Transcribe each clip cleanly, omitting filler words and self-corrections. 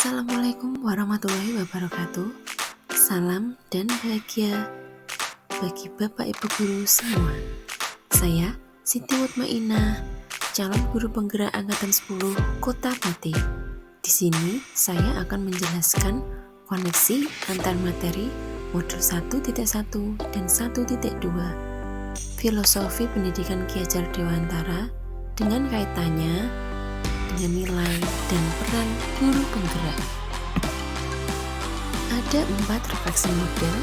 Assalamualaikum warahmatullahi wabarakatuh. Salam dan bahagia bagi Bapak Ibu Guru semua. Saya Siti Mutmainah, calon guru penggerak angkatan 10 Kota Pati. Di sini saya akan menjelaskan koneksi antar materi modul 1.1 dan 1.2 Filosofi Pendidikan Ki Hajar Dewantara dengan kaitannya dengan nilai dan peran guru penggerak. Ada 4 refleksi model.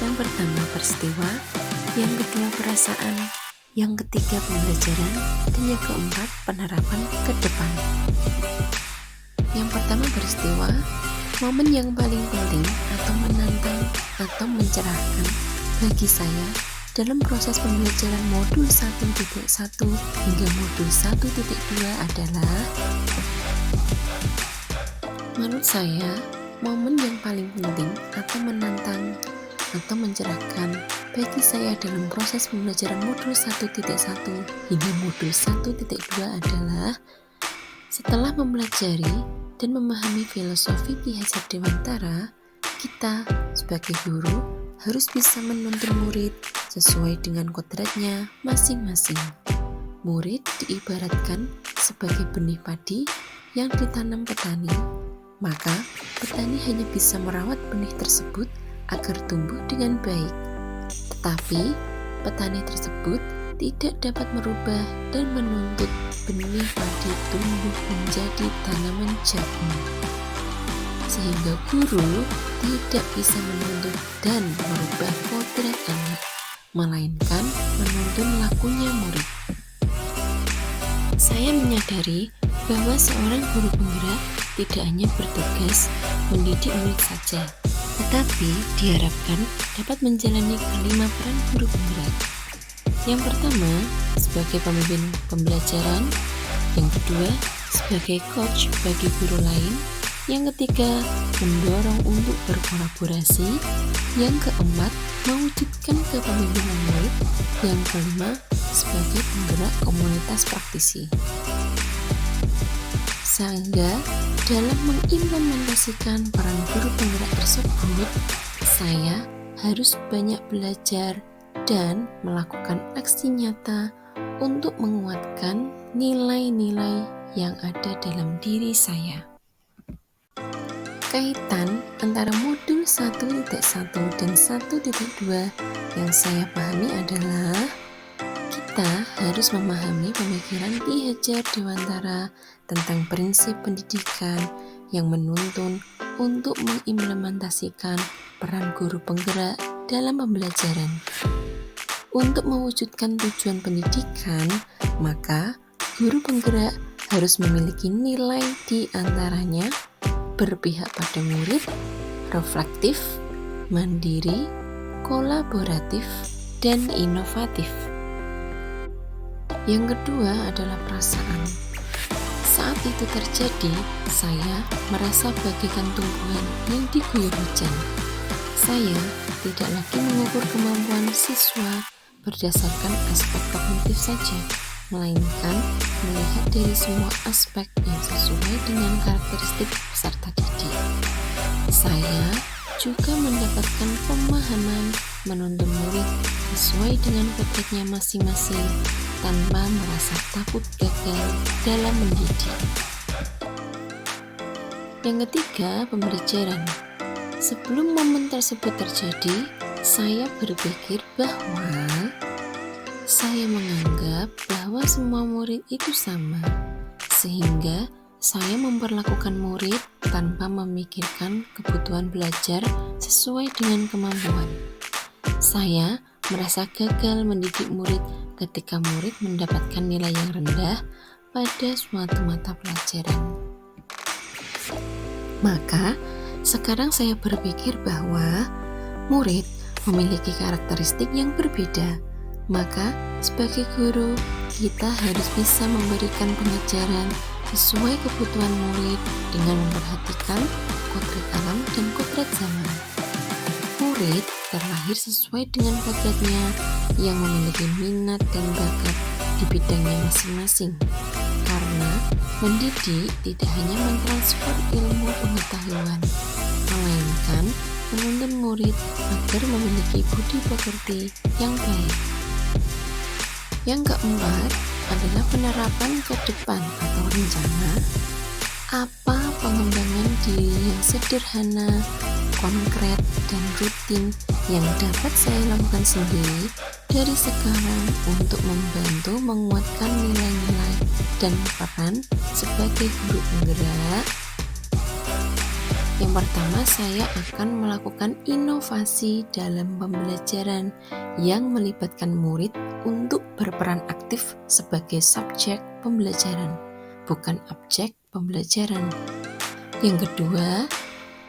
Yang pertama peristiwa, yang kedua perasaan, yang ketiga pembelajaran, dan yang keempat penerapan ke depan. Yang pertama peristiwa, momen yang paling penting atau menantang atau mencerahkan bagi saya dalam proses pembelajaran modul 1.1 hingga modul 1.2 adalah, menurut saya, momen yang paling penting atau menantang atau mencerahkan bagi saya dalam proses pembelajaran modul 1.1 hingga modul 1.2 adalah setelah mempelajari dan memahami filosofi Ki Hajar Dewantara, kita sebagai guru harus bisa menuntun murid sesuai dengan kodratnya masing-masing. Murid diibaratkan sebagai benih padi yang ditanam petani, maka petani hanya bisa merawat benih tersebut agar tumbuh dengan baik. Tetapi petani tersebut tidak dapat merubah dan menuntut benih padi tumbuh menjadi tanaman jagung. Sehingga guru tidak bisa menuntut dan merubah kodrat anak, melainkan menuntun lakunya murid. Saya menyadari bahwa seorang guru penggerak tidak hanya bertugas mendidik murid saja, tetapi diharapkan dapat menjalani kelima peran guru penggerak. Yang pertama, sebagai pemimpin pembelajaran. Yang kedua, sebagai coach bagi guru lain. Yang ketiga, mendorong untuk berkolaborasi. Yang keempat, mewujudkan kepemimpinan murid. Yang kelima, sebagai penggerak komunitas praktisi. Sehingga dalam mengimplementasikan peran guru penggerak tersebut, saya harus banyak belajar dan melakukan aksi nyata untuk menguatkan nilai-nilai yang ada dalam diri saya. Kaitan antara modul 1.1 dan 1.2 yang saya pahami adalah kita harus memahami pemikiran Ki Hajar Dewantara tentang prinsip pendidikan yang menuntun untuk mengimplementasikan peran guru penggerak dalam pembelajaran. Untuk mewujudkan tujuan pendidikan, maka guru penggerak harus memiliki nilai di antaranya berpihak pada murid, reflektif, mandiri, kolaboratif, dan inovatif. Yang kedua adalah perasaan. Saat itu terjadi, saya merasa bagaikan tumbuhan yang diguyur hujan. Saya tidak lagi mengukur kemampuan siswa berdasarkan aspek kognitif saja, melainkan melihat dari semua aspek yang sesuai dengan karakteristik peserta didik. Saya juga mendapatkan pemahaman menuntun murid sesuai dengan kodratnya masing-masing tanpa merasa takut gagal dalam mendidik. Yang ketiga, pembelajaran. Sebelum momen tersebut terjadi, saya berpikir bahwa saya menganggap bahwa semua murid itu sama, sehingga saya memperlakukan murid tanpa memikirkan kebutuhan belajar sesuai dengan kemampuan. Saya merasa gagal mendidik murid ketika murid mendapatkan nilai yang rendah pada suatu mata pelajaran. Maka, sekarang saya berpikir bahwa murid memiliki karakteristik yang berbeda. Maka, sebagai guru, kita harus bisa memberikan pengajaran sesuai kebutuhan murid dengan memperhatikan kodrat alam dan kodrat zaman. Murid terlahir sesuai dengan kodratnya yang memiliki minat dan bakat di bidangnya masing-masing. Karena Mendidik tidak hanya mentransfer ilmu pengetahuan, melainkan menuntun murid agar memiliki budi pekerti yang baik. Yang keempat adalah penerapan ke depan atau rencana. Apa pengembangan diri yang sederhana, konkret, dan rutin yang dapat saya lakukan sendiri dari sekarang untuk membantu menguatkan nilai-nilai dan peran sebagai guru penggerak? Yang pertama, saya akan melakukan inovasi dalam pembelajaran yang melibatkan murid untuk berperan aktif sebagai subjek pembelajaran, bukan objek pembelajaran. Yang kedua,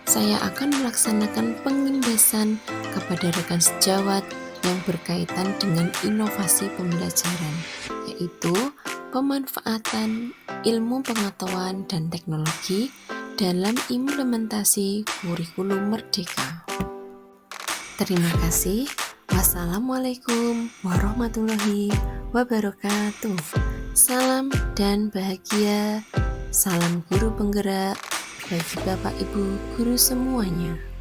saya akan melaksanakan pengindasan kepada rekan sejawat yang berkaitan dengan inovasi pembelajaran, yaitu pemanfaatan ilmu pengetahuan dan teknologi dalam implementasi kurikulum merdeka. Terima kasih. Wassalamualaikum warahmatullahi wabarakatuh. Salam dan bahagia. Salam guru penggerak bagi Bapak Ibu guru semuanya.